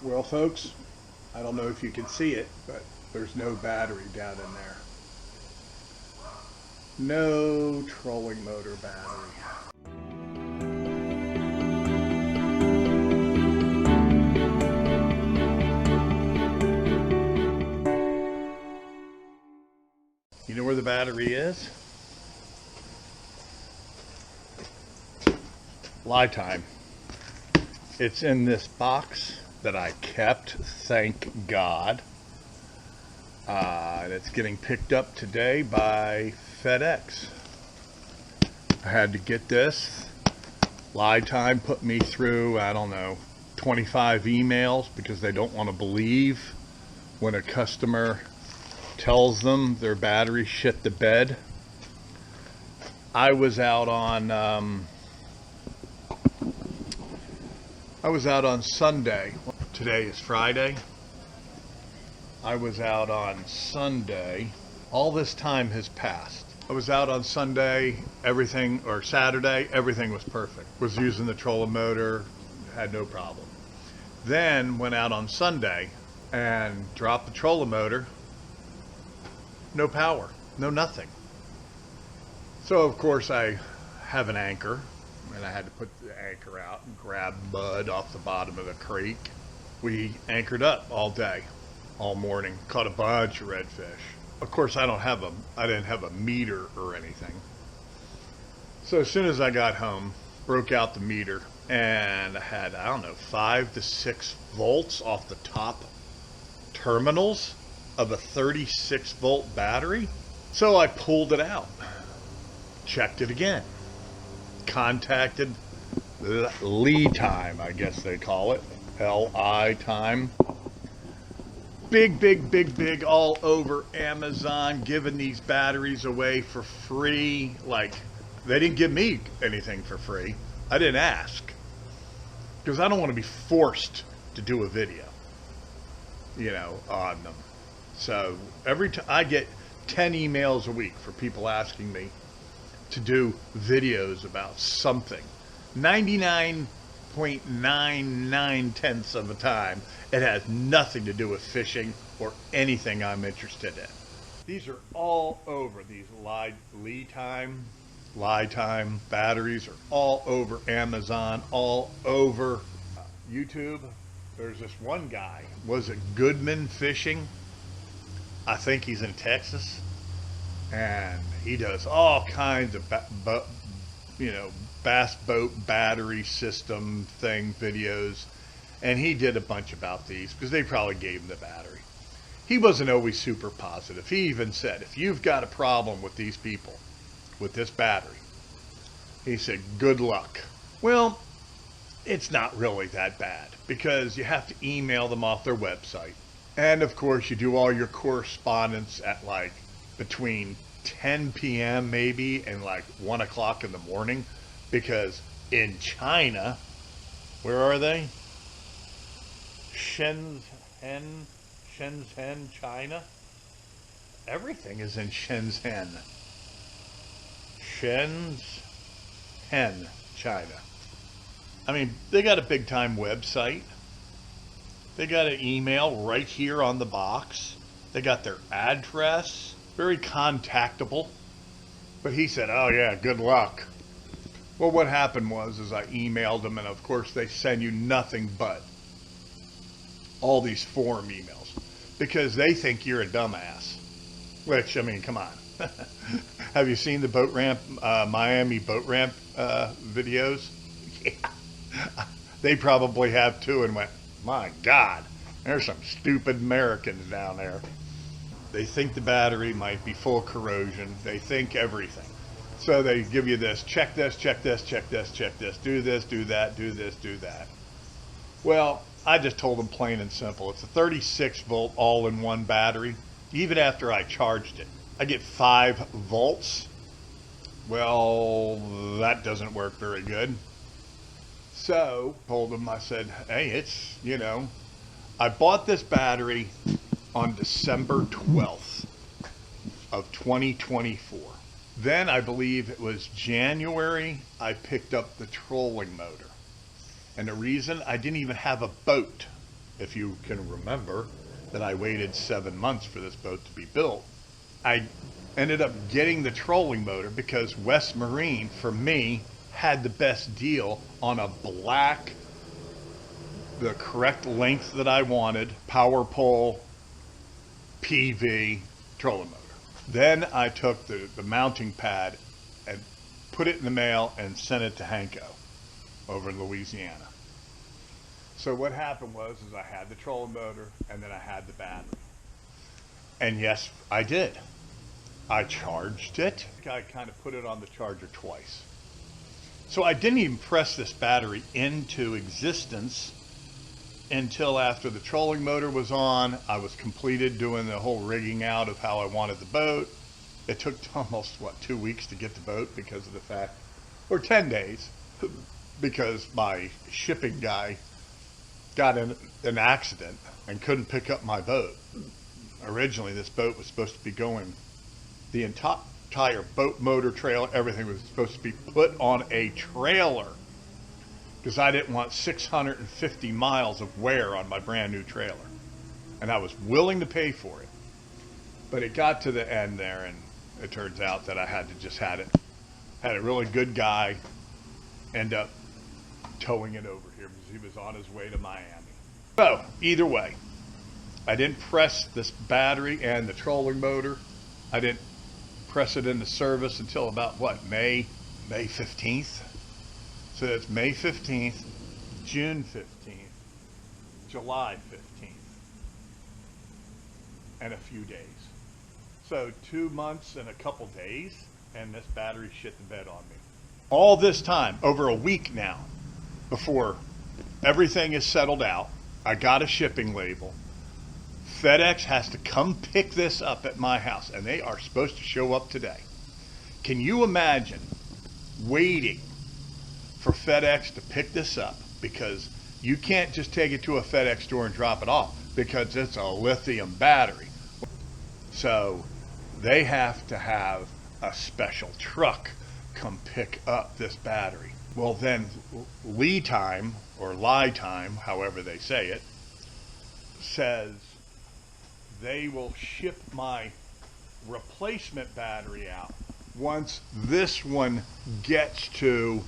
Well, folks, I don't know if you can see it, but there's no battery down in there. No trolling motor battery. You know where the battery is? Lie time. It's in this box that I kept, thank God. And it's getting picked up today by FedEx. I had to get this. Lie time put me through, I don't know, 25 emails because they don't want to believe when a customer tells them their battery shit the bed. I was out on Sunday. Today is Friday. I was out on Sunday. All this time has passed. I was out on Sunday, Saturday, everything was perfect. Was using the trolling motor, had no problem. Then went out on Sunday and dropped the trolling motor. No power, no nothing. So of course I have an anchor, and I had to put the anchor out and grab mud off the bottom of the creek. We anchored up all day, all morning, caught a bunch of redfish. Of course I didn't have a meter or anything. So as soon as I got home, broke out the meter, and I had, 5 to 6 volts off the top terminals of a 36 volt battery. So I pulled it out, checked it again, contacted Lithium, I guess they call it, L-I time. Big, all over Amazon, giving these batteries away for free. Like, they didn't give me anything for free. I didn't ask, because I don't want to be forced to do a video, on them. So every time I get 10 emails a week for people asking me to do videos about something. 99.99 of the time, it has nothing to do with fishing or anything I'm interested in. These are all over. These Lithium batteries are all over Amazon, all over YouTube. There's this one guy, was it Goodman Fishing? I think he's in Texas, and he does all kinds of bass boat battery system videos, and he did a bunch about these because they probably gave him the battery. He wasn't always super positive. He even said, if you've got a problem with these people with this battery, he said, good luck. Well, it's not really that bad, because you have to email them off their website. And of course, you do all your correspondence at between 10 p.m. maybe and 1 o'clock in the morning, because in China, where are they? Shenzhen, China? Everything is in Shenzhen. Shenzhen, China. I mean, they got a big time website. They got an email right here on the box. They got their address, very contactable. But he said, oh yeah, good luck. Well, what happened was I emailed them, and of course they send you nothing but all these form emails because they think you're a dumbass. Which, I mean, come on. Have you seen the boat ramp, Miami boat ramp videos? Yeah. They probably have too, and went, my God, there's some stupid Americans down there. They think the battery might be full of corrosion. They think everything. So they give you this, check this, check this, check this, check this, do this, do that, do this, do that. Well, I just told them plain and simple. It's a 36 volt all-in-one battery. Even after I charged it, I get 5 volts. Well, that doesn't work very good. So, told them, I said, hey, it's, I bought this battery on December 12th of 2024. Then I believe it was January, I picked up the trolling motor. And the reason, I didn't even have a boat if you can remember that I waited 7 months for this boat to be built, I ended up getting the trolling motor because West Marine, for me, had the best deal on a black, the correct length that I wanted, power pole, PV, trolling motor. Then I took the mounting pad and put it in the mail and sent it to Hanko over in Louisiana. So what happened was I had the trolling motor and then I had the battery. And yes, I did. I charged it. I kind of put it on the charger twice. So I didn't even press this battery into existence until after the trolling motor was on. I was completed doing the whole rigging out of how I wanted the boat. It took almost, 2 weeks to get the boat because of the fact, or 10 days, because my shipping guy got in an accident and couldn't pick up my boat. Originally, this boat was supposed to be going, the entire boat, motor, trailer, everything was supposed to be put on a trailer because I didn't want 650 miles of wear on my brand new trailer. And I was willing to pay for it. But it got to the end there, and it turns out that I had a really good guy end up towing it over here because he was on his way to Miami. So, either way, I didn't press this battery and the trolling motor. I didn't press it into service until about, May 15th? So that's May 15th, June 15th, July 15th, and a few days. So 2 months and a couple days, and this battery shit the bed on me. All this time, over a week now, before everything is settled out, I got a shipping label. FedEx has to come pick this up at my house, and they are supposed to show up today. Can you imagine waiting for FedEx to pick this up? Because you can't just take it to a FedEx store and drop it off because it's a lithium battery. So they have to have a special truck come pick up this battery. Well, then lead time, or lie time, however they say it, says they will ship my replacement battery out once this one gets to,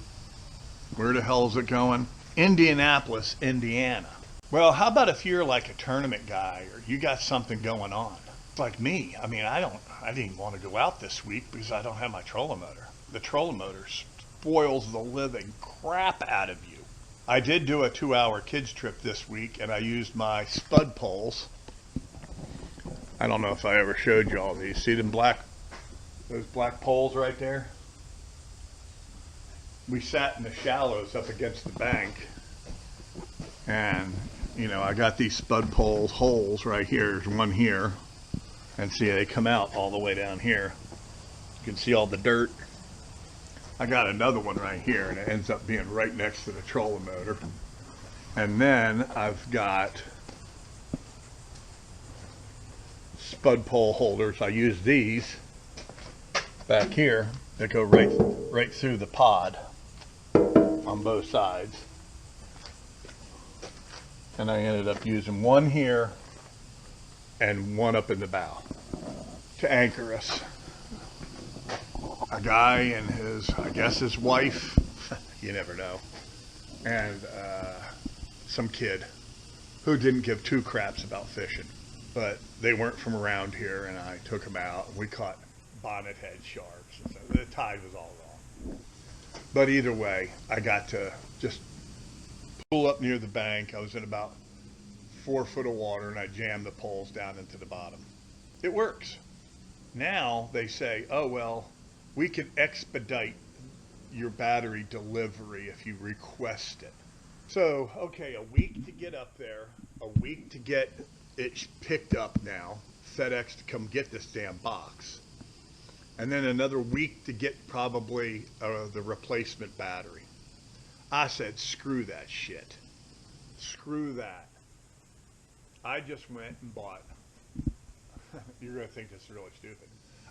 where the hell is it going? Indianapolis, Indiana. Well, how about if you're like a tournament guy or you got something going on? Like me, I mean, I didn't even want to go out this week because I don't have my trolling motor. The trolling motor spoils the living crap out of you. I did do a 2-hour kids trip this week and I used my spud poles. I don't know if I ever showed you all these. See them those black poles right there? We sat in the shallows up against the bank, and I got these spud poles holes right here. There's one here, and see, they come out all the way down here. You can see all the dirt. I got another one right here, and it ends up being right next to the trolling motor. And then I've got spud pole holders. I use these back here that go right through the pod on both sides. And I ended up using one here and one up in the bow to anchor us. A guy and his wife, you never know, and some kid who didn't give two craps about fishing. But they weren't from around here, and I took them out, and we caught bonnethead sharks. And so the tide was all wrong. But either way, I got to just pull up near the bank. I was in about 4 foot of water, and I jammed the poles down into the bottom. It works. Now they say, oh, well, we can expedite your battery delivery if you request it. So, okay, a week to get up there, a week to get it picked up now, FedEx to come get this damn box, and then another week to get probably the replacement battery. I said, screw that shit. Screw that. I just went and bought, you're going to think this is really stupid.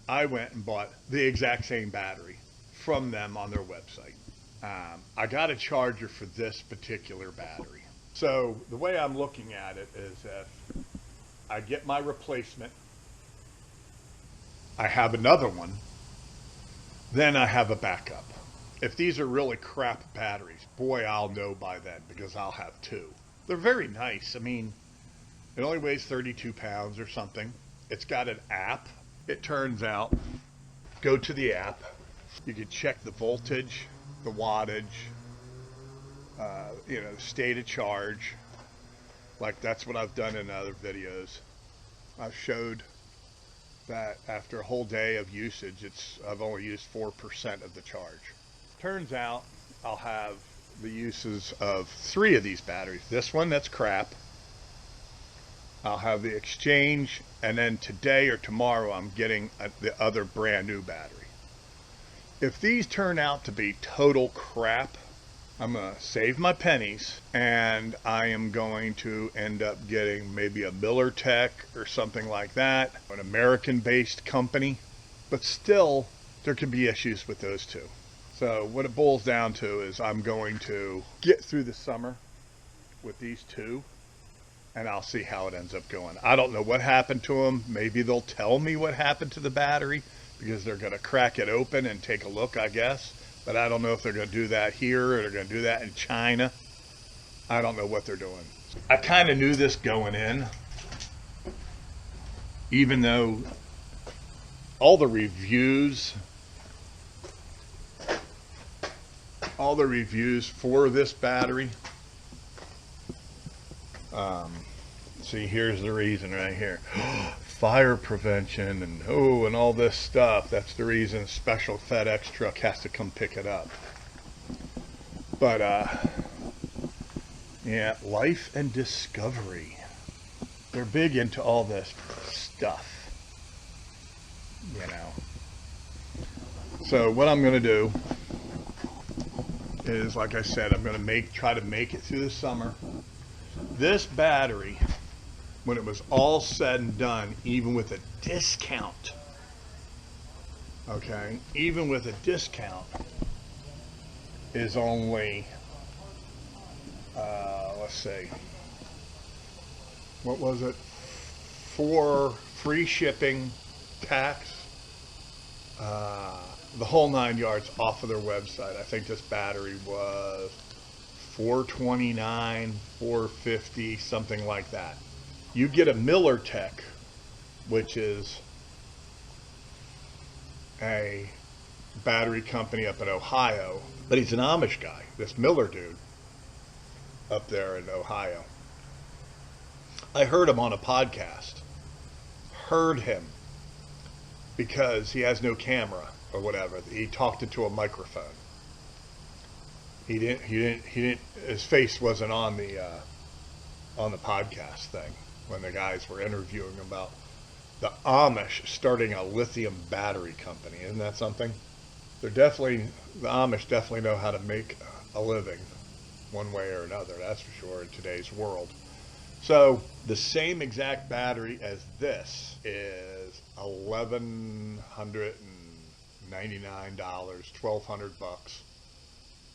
I went and bought the exact same battery from them on their website. I got a charger for this particular battery. So the way I'm looking at it is if I get my replacement, I have another one, then I have a backup. If these are really crap batteries, boy, I'll know by then because I'll have two. They're very nice. I mean, it only weighs 32 pounds or something. It's got an app. It turns out, go to the app. You can check the voltage, the wattage, the state of charge. Like that's what I've done in other videos. I've showed that after a whole day of usage, I've only used 4% of the charge. Turns out I'll have the uses of 3 of these batteries. This one, that's crap. I'll have the exchange, and then today or tomorrow I'm getting the other brand new battery. If these turn out to be total crap, I'm going to save my pennies, and I am going to end up getting maybe a Miller Tech or something like that, an American-based company. But still, there can be issues with those two. So what it boils down to is I'm going to get through the summer with these two, and I'll see how it ends up going. I don't know what happened to them. Maybe they'll tell me what happened to the battery because they're going to crack it open and take a look, I guess. But I don't know if they're going to do that here or they're going to do that in China. I don't know what they're doing. I kind of knew this going in, even though all the reviews for this battery, see, here's the reason right here. Fire prevention and all this stuff. That's the reason a special FedEx truck has to come pick it up. But yeah, life and discovery. They're big into all this stuff, So what I'm going to do is, like I said, I'm going to try to make it through the summer. This battery, when it was all said and done, even with a discount, okay, even with a discount, is only, let's see, what was it, for free shipping, tax, the whole 9 yards off of their website. I think this battery was $429, $450, something like that. You get a Miller Tech, which is a battery company up in Ohio, but he's an Amish guy, this Miller dude up there in Ohio. I heard him on a podcast. Heard him because he has no camera or whatever. He talked into a microphone. He didn't, his face wasn't on the podcast thing when the guys were interviewing about the Amish starting a lithium battery company. Isn't that something? The Amish definitely know how to make a living one way or another, that's for sure, in today's world. So the same exact battery as this is $1,199, $1,200,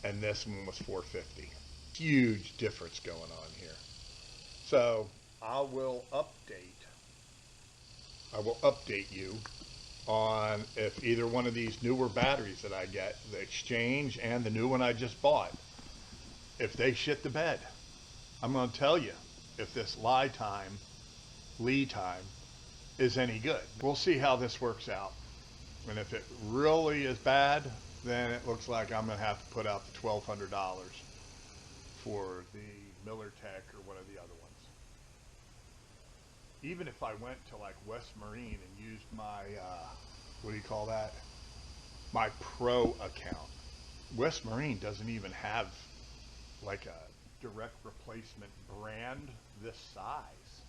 and this one was $450. Huge difference going on here. So I will update you on if either one of these newer batteries that I get, the Exchange and the new one I just bought, if they shit the bed. I'm going to tell you if this lead time is any good. We'll see how this works out. And if it really is bad, then it looks like I'm going to have to put out the $1,200 for the Miller Tech or one of the other ones. Even if I went to like West Marine and used my, my pro account. West Marine doesn't even have like a direct replacement brand this size.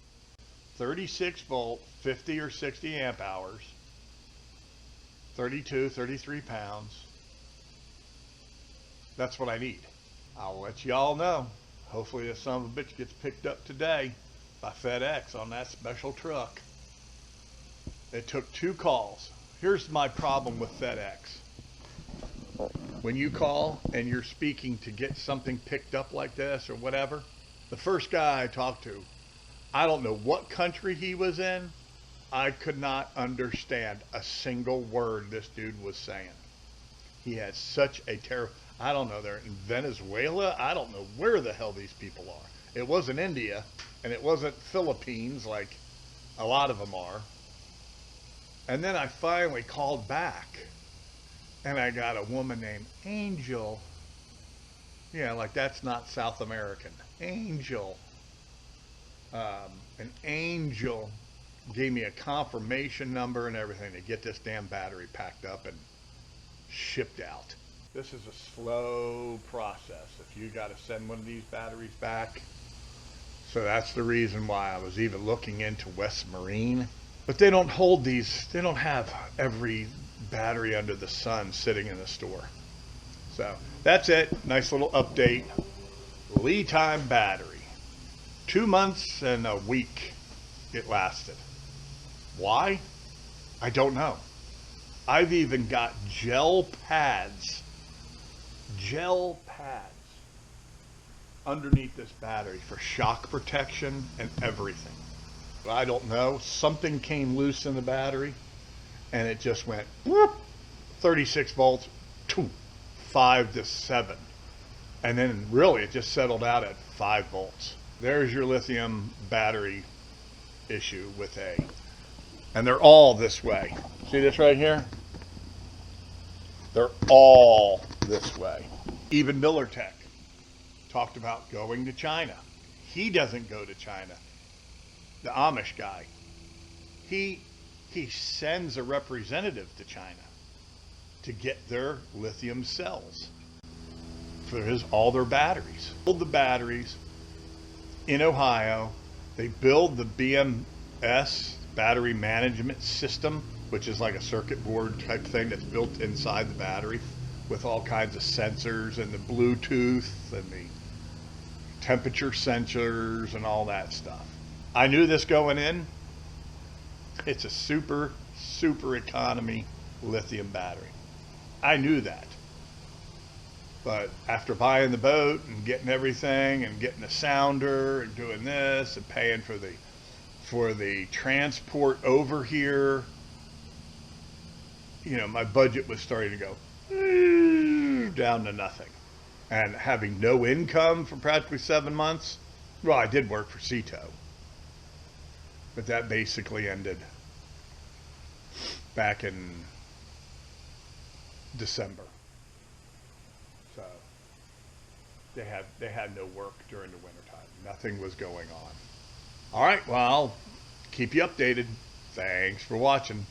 36 volt, 50 or 60 amp hours, 32, 33 pounds. That's what I need. I'll let y'all know. Hopefully this son of a bitch gets picked up today by FedEx on that special truck. It took 2 calls. Here's my problem with FedEx. When you call and you're speaking to get something picked up like this or whatever, The first guy I talked to, I don't know what country he was in. I could not understand a single word this dude was saying. He had such a terrible, I don't know, they're in Venezuela. I don't know where the hell these people are. It wasn't India, and it wasn't Philippines like a lot of them are. And then I finally called back, and I got a woman named Angel. Yeah, like that's not South American. Angel. An Angel gave me a confirmation number and everything to get this damn battery packed up and shipped out. This is a slow process if you got to send one of these batteries back. So that's the reason why I was even looking into West Marine. But they don't hold these, they don't have every battery under the sun sitting in the store. So that's it. Nice little update. Lead time battery. 2 months and a week it lasted. Why? I don't know. I've even got gel pads underneath this battery for shock protection and everything. I don't know. Something came loose in the battery and it just went whoop, 36 volts, 5 to 7. And then really it just settled out at 5 volts. There's your lithium battery issue with A. And they're all this way. See this right here? They're all this way. Even MillerTech talked about going to China. He doesn't go to China. The Amish guy. He sends a representative to China to get their lithium cells for all their batteries. Build the batteries in Ohio. They build the BMS, battery management system, which is like a circuit board type thing that's built inside the battery with all kinds of sensors and the Bluetooth and the temperature sensors and all that stuff. I knew this going in. It's a super economy lithium battery. I knew that. But after buying the boat and getting everything and getting a sounder and doing this and paying for the transport over here, you know, my budget was starting to go down to nothing. And having no income for practically 7 months, well, I did work for CETO, but that basically ended back in December. So they had no work during the wintertime. Nothing was going on. All right, well, I'll keep you updated. Thanks for watching.